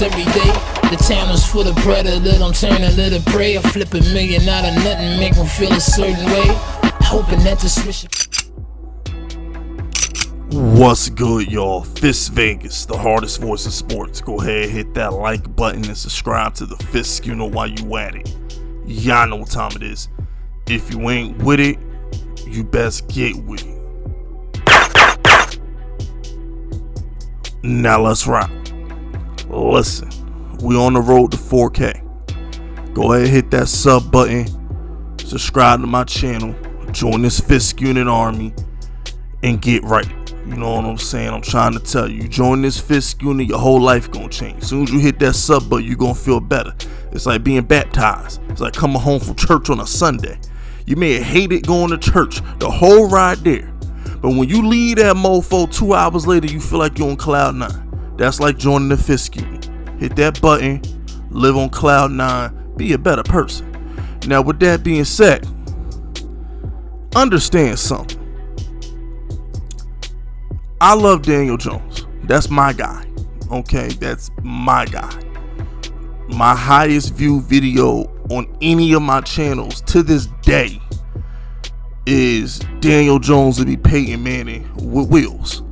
every day. The town is full of predator, don't turn a little prey. I flip $1 million out of nothing, make them feel a certain way. Hoping that the switch. What's good, y'all? FISK Vegas, the hardest voice of sports. Go ahead, hit that like button and subscribe to the FISK. You know why you at it. Y'all know what time it is. If you ain't with it, you best get with it. Now let's rock. Listen, we on the road to 4K. Go ahead, hit that sub button, subscribe to my channel, join this FISK unit army, and get right. You know what I'm saying? I'm trying to tell you, join this FISK unit, your whole life gonna change. As soon as you hit that sub button, you gonna feel better. It's like being baptized. It's like coming home from church on a Sunday. You may have hated going to church the whole ride there, but when you leave that mofo 2 hours later, you feel like you're on cloud 9. That's like joining the FISK unit. Hit that button, live on cloud 9, be a better person. Now with that being said, understand something. I love Daniel Jones. That's my guy. Okay, that's my guy. My highest viewed video on any of my channels to this day is Daniel Jones to be Peyton Manning with wheels.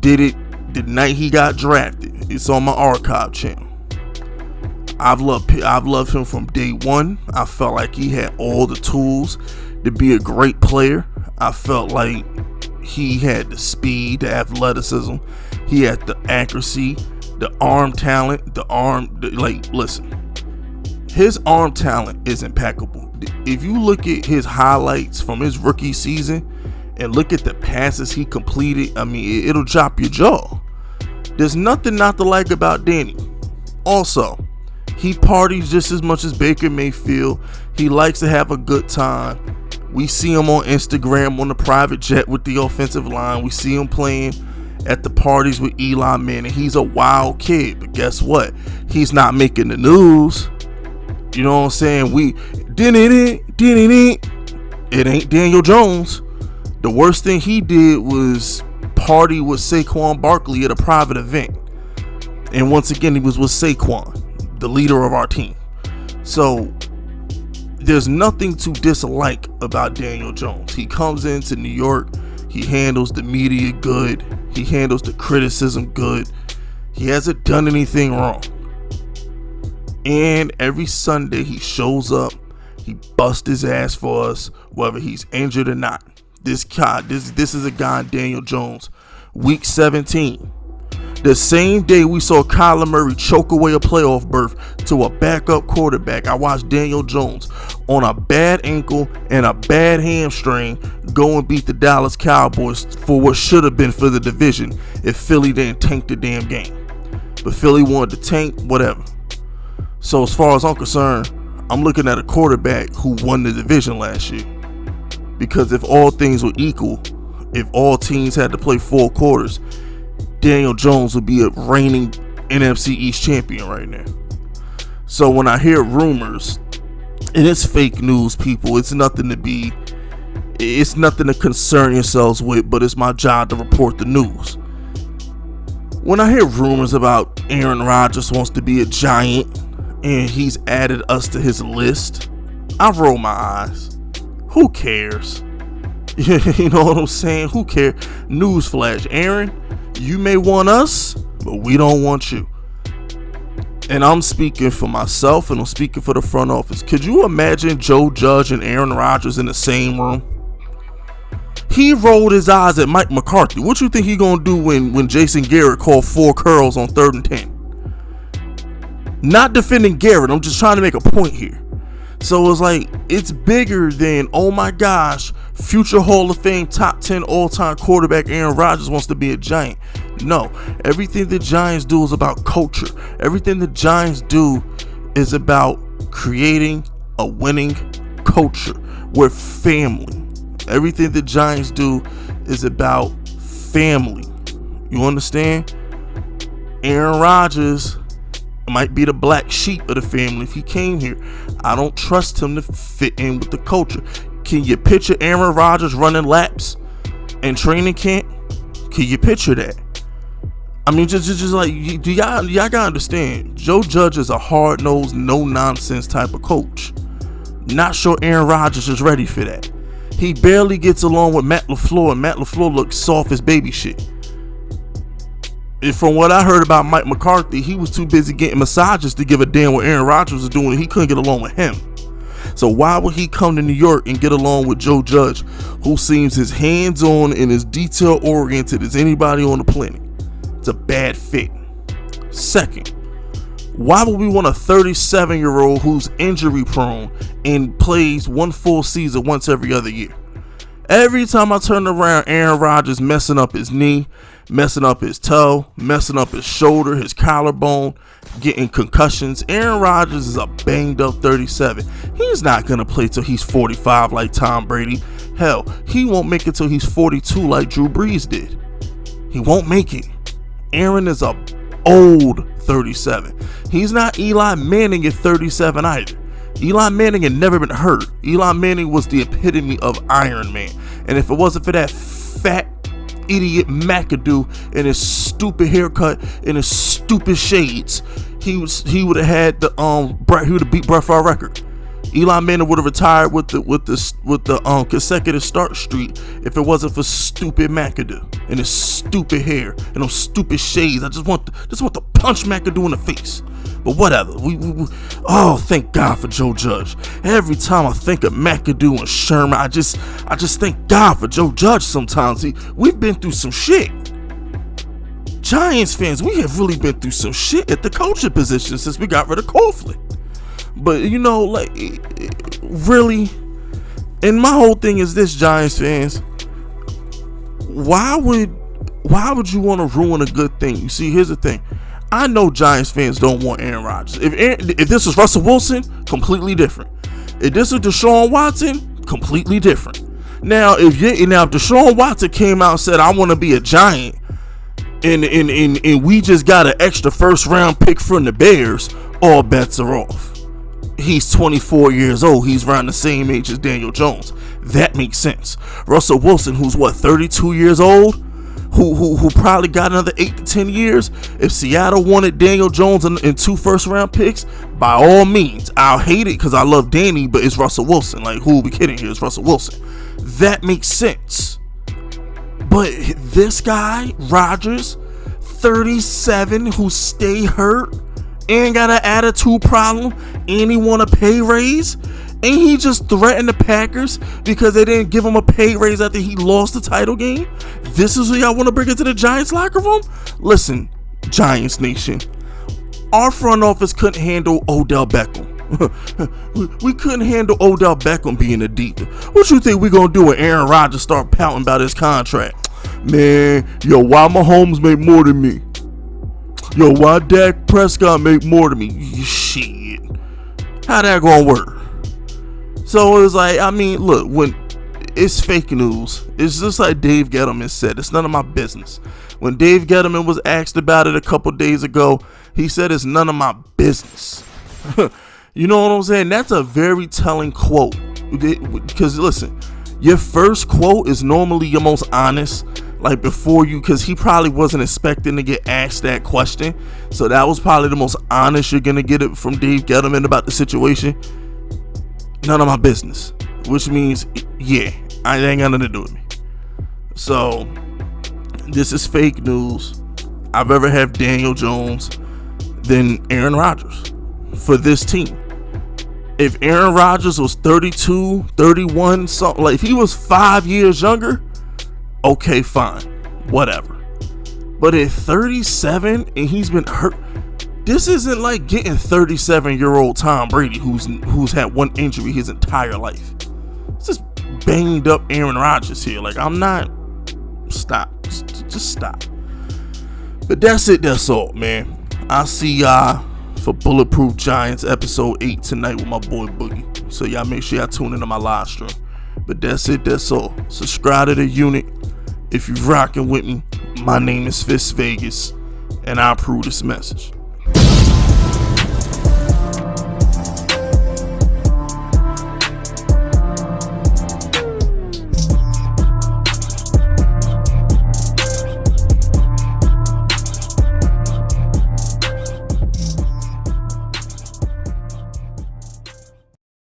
Did it the night he got drafted. It's on my archive channel. I've loved him from day one. I felt like he had all the tools to be a great player. I felt like he had the speed, the athleticism, he had the accuracy, the arm talent, listen, his arm talent is impeccable. If you look at his highlights from his rookie season and look at the passes he completed, I mean, it'll drop your jaw. There's nothing not to like about Danny. Also, he parties just as much as Baker Mayfield. He likes to have a good time. We see him on Instagram on the private jet with the offensive line. We see him playing at the parties with Eli Manning. He's a wild kid, but guess what? He's not making the news. You know what I'm saying? It ain't Daniel Jones. The worst thing he did was party with Saquon Barkley at a private event. And once again, he was with Saquon, the leader of our team. So there's nothing to dislike about Daniel Jones. He comes into New York, he handles the media good, he handles the criticism good. He hasn't done anything wrong. And every Sunday he shows up, he busts his ass for us, whether he's injured or not. This is a guy, Daniel Jones. Week 17. The same day we saw Kyler Murray choke away a playoff berth to a backup quarterback, I watched Daniel Jones on a bad ankle and a bad hamstring go and beat the Dallas Cowboys for what should have been for the division if Philly didn't tank the damn game. But Philly wanted to tank, whatever. So as far as I'm concerned, I'm looking at a quarterback who won the division last year. Because if all things were equal, if all teams had to play 4 quarters, Daniel Jones would be a reigning NFC East champion right now. So when I hear rumors, and it's fake news, people, it's nothing to concern yourselves with, but it's my job to report the news. When I hear rumors about Aaron Rodgers wants to be a Giant and he's added us to his list, I roll my eyes. Who cares? You know what I'm saying? Who cares? Newsflash, Aaron, you may want us, but we don't want you. And I'm speaking for myself and I'm speaking for the front office. Could you imagine Joe Judge and Aaron Rodgers in the same room? He rolled his eyes at Mike McCarthy. What you think he gonna do when Jason Garrett called 4 curls on 3rd and 10? Not defending Garrett, I'm just trying to make a point here. So it's like, it's bigger than, oh my gosh, future Hall of Fame top 10 all-time quarterback Aaron Rodgers wants to be a Giant. No, everything the Giants do is about culture. Everything the Giants do is about creating a winning culture. We're family. Everything the Giants do is about family. You understand? Aaron Rodgers might be the black sheep of the family if he came here. I don't trust him to fit in with the culture. Can you picture Aaron Rodgers running laps in training camp? Can you picture that? I mean, just like, do y'all gotta understand, Joe Judge is a hard-nosed, no-nonsense type of coach. Not sure Aaron Rodgers is ready for that. He barely gets along with Matt LaFleur, and Matt LaFleur looks soft as baby shit. And from what I heard about Mike McCarthy, he was too busy getting massages to give a damn what Aaron Rodgers was doing. He couldn't get along with him. So why would he come to New York and get along with Joe Judge, who seems as hands-on and as detail-oriented as anybody on the planet? It's a bad fit. Second, why would we want a 37-year-old who's injury-prone and plays one full season once every other year? Every time I turn around, Aaron Rodgers messing up his knee, messing up his toe, messing up his shoulder, his collarbone, getting concussions. Aaron Rodgers is a banged up 37. He's not going to play till he's 45 like Tom Brady. Hell, he won't make it till he's 42 like Drew Brees did. He won't make it. Aaron is a old 37. He's not Eli Manning at 37 either. Eli Manning had never been hurt. Eli Manning was the epitome of Iron Man. And if it wasn't for that fat idiot McAdoo and his stupid haircut and his stupid shades, he would have had the he would have beat Brett Favre's record. Eli Manning would have retired with the consecutive start streak if it wasn't for stupid McAdoo and his stupid hair and those stupid shades. I just want to punch McAdoo in the face. But whatever. Oh, thank God for Joe Judge. Every time I think of McAdoo and Sherman, I just thank God for Joe Judge sometimes. We've been through some shit. Giants fans, we have really been through some shit at the coaching position since we got rid of Coughlin. But like, really, and my whole thing is this, Giants fans, why would you want to ruin a good thing? You see, here's the thing. I know Giants fans don't want Aaron Rodgers. If this was Russell Wilson, completely different. If this was Deshaun Watson, completely different. Now, if Deshaun Watson came out and said, I want to be a Giant, and we just got an extra first round pick from the Bears, all bets are off. He's 24 years old. He's around the same age as Daniel Jones. That makes sense. Russell Wilson, who's 32 years old, who probably got another 8 to 10 years. If Seattle wanted Daniel Jones and 2 first round picks, by all means. I'll hate it because I love Danny, but it's Russell Wilson. Like, who are we kidding here? It's Russell Wilson. That makes sense. But this guy, Rodgers, 37, who stay hurt, and got an attitude problem, and he want a pay raise, and he just threatened the Packers because they didn't give him a pay raise after he lost the title game. This is what y'all want to bring into the Giants locker room? Listen, Giants Nation, our front office couldn't handle Odell Beckham. we couldn't handle Odell Beckham being a diva. What you think we gonna do when Aaron Rodgers start pouting about his contract? Man, why Mahomes make more than me? Why Dak Prescott make more than me? Shit. How that gonna work? So it's like, I mean, look, when it's fake news, it's just like Dave Gettleman said, it's none of my business. When Dave Gettleman was asked about it a couple days ago, he said it's none of my business. You know what I'm saying? That's a very telling quote. Because listen, your first quote is normally your most honest. Like before you, because he probably wasn't expecting to get asked that question. So that was probably the most honest you're going to get it from Dave Gettleman about the situation. None of my business. Which means, yeah, I ain't got nothing to do with me. So, this is fake news. I'd rather have Daniel Jones than Aaron Rodgers for this team. If Aaron Rodgers was 32, 31, something, like if he was 5 years younger, okay, fine, whatever. But at 37 and he's been hurt, this isn't like getting 37-year-old Tom Brady who's had one injury his entire life. It's just banged up Aaron Rodgers here. Like, I'm not. Stop. Just stop. But that's it. That's all, man. I'll see y'all for Bulletproof Giants episode 8 tonight with my boy Boogie. So y'all make sure y'all tune into my live stream. But that's it. That's all. Subscribe to the unit. If you're rocking with me, my name is FISK Vegas, and I approve this message.